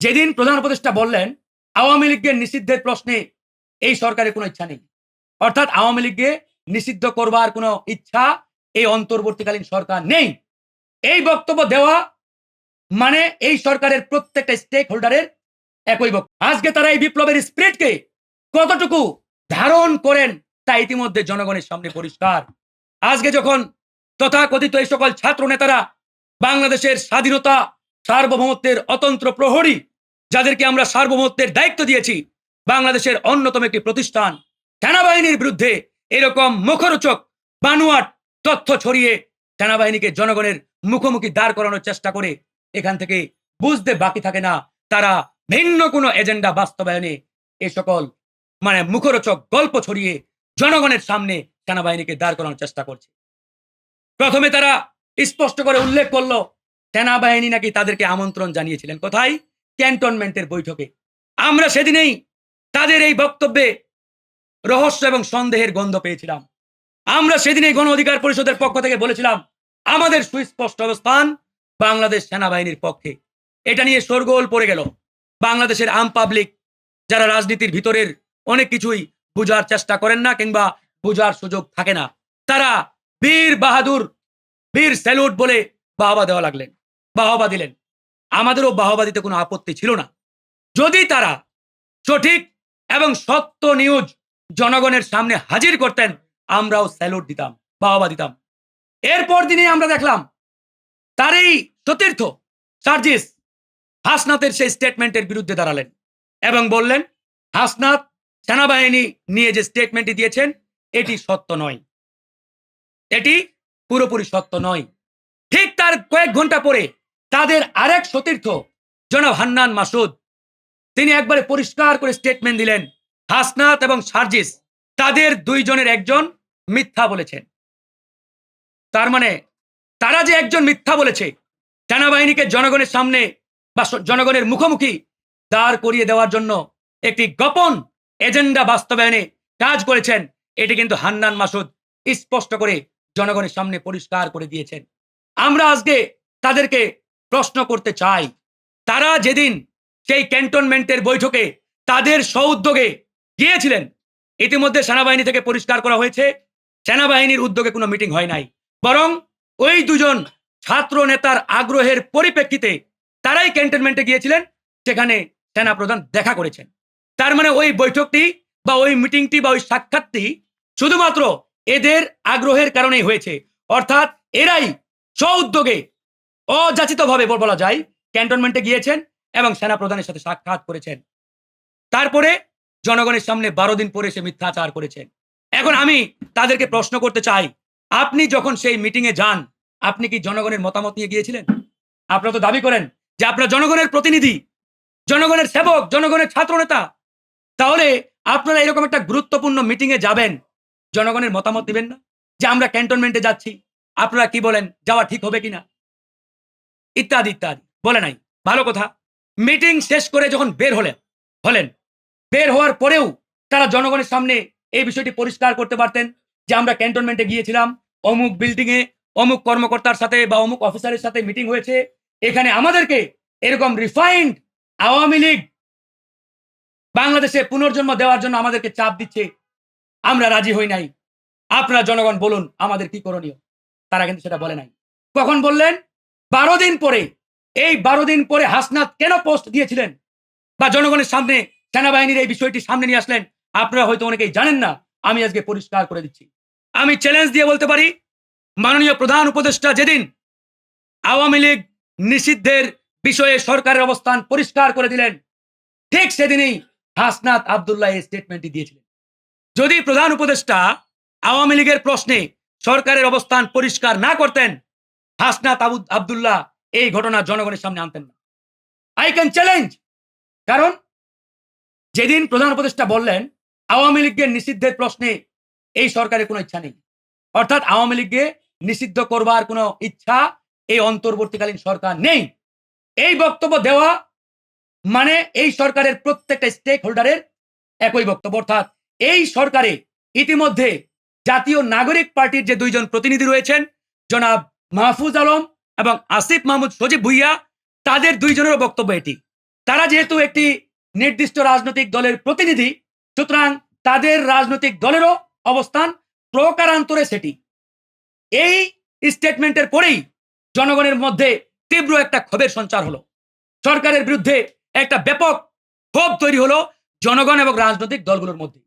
যেদিন প্রধান উপদেষ্টা বললেন আওয়ামী লীগের নিষিদ্ধের প্রশ্নে এই সরকারের কোনো ইচ্ছা নেই, অর্থাৎ আওয়ামী লীগকে নিষিদ্ধ করবার কোনো ইচ্ছা এই অন্তর্বর্তীকালীন সরকার নেই, এই বক্তব্য দেওয়া মানে এই সরকারের প্রত্যেকটা স্টেক হোল্ডারের একই বক্তব্য। আজকে তারা এই বিপ্লবের স্পিরিটকে কতটুকু ধারণ করেন তা ইতিমধ্যে জনগণের সামনে পরিষ্কার। আজকে যখন তথাকথিত এই সকল ছাত্র নেতারা বাংলাদেশের স্বাধীনতা সার্বভৌমত্বের অতন্ত্র প্রহরী, যাদেরকে আমরা সার্বভৌমত্বের দায়িত্ব দিয়েছি, বাংলাদেশের অন্যতম একটি প্রতিষ্ঠান সেনাবাহিনীর বিরুদ্ধে এরকম মুখরোচক বানোয়াট তথ্য ছড়িয়ে সেনাবাহিনীকে জনগণের মুখোমুখি দাঁড় করানোর চেষ্টা করে, এখান থেকে বুঝতে বাকি থাকে না তারা ভিন্ন কোনো এজেন্ডা বাস্তবায়নে এ সকল মুখরোচক গল্প ছড়িয়ে জনগণের সামনে সেনাবাহিনীকে দাঁড় করানোর চেষ্টা করছে। প্রথমে তারা স্পষ্ট করে উল্লেখ করলো সেনাবাহিনী নাকি তাদেরকে আমন্ত্রণ জানিয়েছিলেন, কোথায়? ক্যান্টনমেন্টের বৈঠকে। আমরা সেদিনেই তাদের এই বক্তব্যে রহস্য এবং সন্দেহের গন্ধ পেয়েছিলাম। আমরা সেদিনেই গণ অধিকার পরিষদের পক্ষ থেকে বলেছিলাম আমাদের সুস্পষ্ট অবস্থান বাংলাদেশ সেনাবাহিনীর পক্ষে। এটা নিয়ে শোরগোল পড়ে গেল। বাংলাদেশের আম পাবলিক, যারা রাজনীতির ভিতরের অনেক কিছুই বুঝার চেষ্টা করেন না কিংবা বুঝার সুযোগ থাকে না, তারা বীর বাহাদুর, বীর স্যালুট বলে বাহবা দেওয়া লাগলেন, বাহবা দিলেন। আমাদেরও বাহবা দিতে কোনো আপত্তি ছিল না, যদি তারা সঠিক এবং সত্য নিউজ জনগণের সামনে হাজির করতেন, আমরাও স্যালুট দিতাম, বাহবা দিতাম। এরপর দিনে আমরা দেখলাম তার এই সতীর্থ সার্জিস হাসনাতের সেই স্টেটমেন্টের বিরুদ্ধে দাঁড়ালেন এবং বললেন হাসনাত সেনাবাহিনী নিয়ে যে স্টেটমেন্টটি দিয়েছেন এটি সত্য নয়, এটি পুরোপুরি সত্য নয়। ঠিক তার কয়েক ঘন্টা পরে তাদের আরেক সতীর্থ জনাব হান্নান মাসুদ, তিনি একবারে পরিষ্কার করে স্টেটমেন্ট দিলেন হাসনাত এবং সার্জিস তাদের দুইজনের একজন মিথ্যা বলেছেন। তার মানে তারা যে একজন মিথ্যা বলেছে, সেনাবাহিনীকে জনগণের সামনে বা জনগণের মুখোমুখি দাঁড় করিয়ে দেওয়ার জন্য একটি গোপন এজেন্ডা বাস্তবায়নে কাজ করেছেন, এটি কিন্তু হান্নান মাসুদ স্পষ্ট করে জনগণের সামনে পরিষ্কার করে দিয়েছেন। আমরা আজকে তাদেরকে প্রশ্ন করতে চাই, তারা যেদিন সেই ক্যান্টনমেন্টের বৈঠকে তাদের সউদ্যোগে গিয়েছিলেন, ইতিমধ্যে সেনাবাহিনী থেকে পরিষ্কার করা হয়েছে সেনাবাহিনীর উদ্যোগে কোনো মিটিং হয় নাই, বরং ওই দুজন ছাত্র নেতার আগ্রহের পরিপ্রেক্ষিতে তারাই ক্যান্টনমেন্টে গিয়েছিলেন, সেখানে সেনা প্রধান দেখা করেছেন। তার মানে ওই বৈঠকটি বা ওই মিটিংটি বা ওই সাক্ষাৎটি শুধুমাত্র এদের আগ্রহের কারণেই হয়েছে, অর্থাৎ এরাই স্ব-উদ্যোগে অযাচিতভাবে বলা যায় ক্যান্টনমেন্টে গিয়েছেন এবং সেনা প্রধানের সাথে সাক্ষাৎ করেছেন। তারপরে জনগণের সামনে 12 দিন পরে সে মিথ্যাচার করেছেন। এখন আমি তাদেরকে প্রশ্ন করতে চাই, আপনি যখন সেই মিটিং এ যান, আপনি কি জনগণের মতামত নিয়ে গিয়েছিলেন? আপনারা তো দাবি করেন যে আপনারা জনগণের প্রতিনিধি, জনগণের সেবক, জনগণের ছাত্র নেতা, তাহলে আপনারা এরকম একটা গুরুত্বপূর্ণ মিটিং এ যাবেন, জনগণের মতামত দিবেন না যে আমরা ক্যান্টনমেন্টে যাচ্ছি, আপনারা কি বলেন, যাওয়া ঠিক হবে কিনা, ইত্যাদি ইত্যাদি। বলে নাই, ভালো কথা। মিটিং শেষ করে যখন বের হলেন, বের হওয়ার পরেও তারা জনগণের সামনে এই বিষয়টি পরিষ্কার করতে পারতেন যে আমরা ক্যান্টনমেন্টে গিয়েছিলাম, অমুক বিল্ডিং এ অমুক কর্মকর্তার সাথে বা অমুক অফিসারের সাথে মিটিং হয়েছে, এখানে আমাদেরকে এরকম রিফাইন্ড আওয়ামী লীগ বাংলাদেশে পুনর্জন্ম দেওয়ার জন্য আমাদেরকে চাপ দিচ্ছে, আমরা রাজি হই নাই, আপনারা জনগণ বলুন আমাদের কি করণীয়। তারা কিন্তু সেটা বলে নাই। কখন বললেন? 12 দিন পরে। এই 12 দিন পরে হাসনাত কেন পোস্ট দিয়েছিলেন বা জনগণের সামনে সেনাবাহিনীর এই বিষয়টি সামনে নিয়ে আসলেন, আপনারা হয়তো অনেকেই জানেন না, আমি আজকে পরিষ্কার করে দিচ্ছি। আমি চ্যালেঞ্জ দিয়ে বলতে পারি, মাননীয় প্রধান উপদেষ্টা যেদিন আওয়ামী লীগ নিষিদ্ধের বিষয়ে সরকারের অবস্থান পরিষ্কার করে দিলেন, ঠিক সেদিনই হাসনাত আব্দুল্লাহ এই স্টেটমেন্টটি দিয়েছিলেন। যদি প্রধান উপদেষ্টা আওয়ামী লীগের প্রশ্নে সরকারের অবস্থান পরিষ্কার না করতেন, হাসনাত আব্দুল্লাহ এই ঘটনা জনগণের সামনে আনতেন না। I can challenge. কারণ যেদিন প্রধান উপদেষ্টা বললেন আওয়ামী লীগের নিষিদ্ধের প্রশ্নে এই সরকারের কোনো ইচ্ছা নেই, অর্থাৎ আওয়ামী লীগকে নিষিদ্ধ করবার কোনো ইচ্ছা এই অন্তর্বর্তীকালীন সরকার নেই, এই বক্তব্য দেওয়া মানে এই সরকারের প্রত্যেকটা স্টেক হোল্ডারের একই বক্তব্য। অর্থাৎ এই সরকারে ইতিমধ্যে জাতীয় নাগরিক পার্টির যে দুইজন প্রতিনিধি রয়েছেন, জনাব মাহফুজ আলম এবং আসিফ মাহমুদ সজীব ভুইয়া, তাদের দুইজনেরও বক্তব্য এটি তারা যেহেতু একটি নির্দিষ্ট রাজনৈতিক দলের প্রতিনিধি, সুতরাং তাদের রাজনৈতিক দলেরও অবস্থান প্রকারান্তরে সেটি। এই স্টেটমেন্টের পরেই জনগণের মধ্যে তীব্র একটা ক্ষোভের সঞ্চার হলো, সরকারের বিরুদ্ধে একটা ব্যাপক ক্ষোভ তৈরি হলো জনগণ এবং রাজনৈতিক দলগুলোর মধ্যে।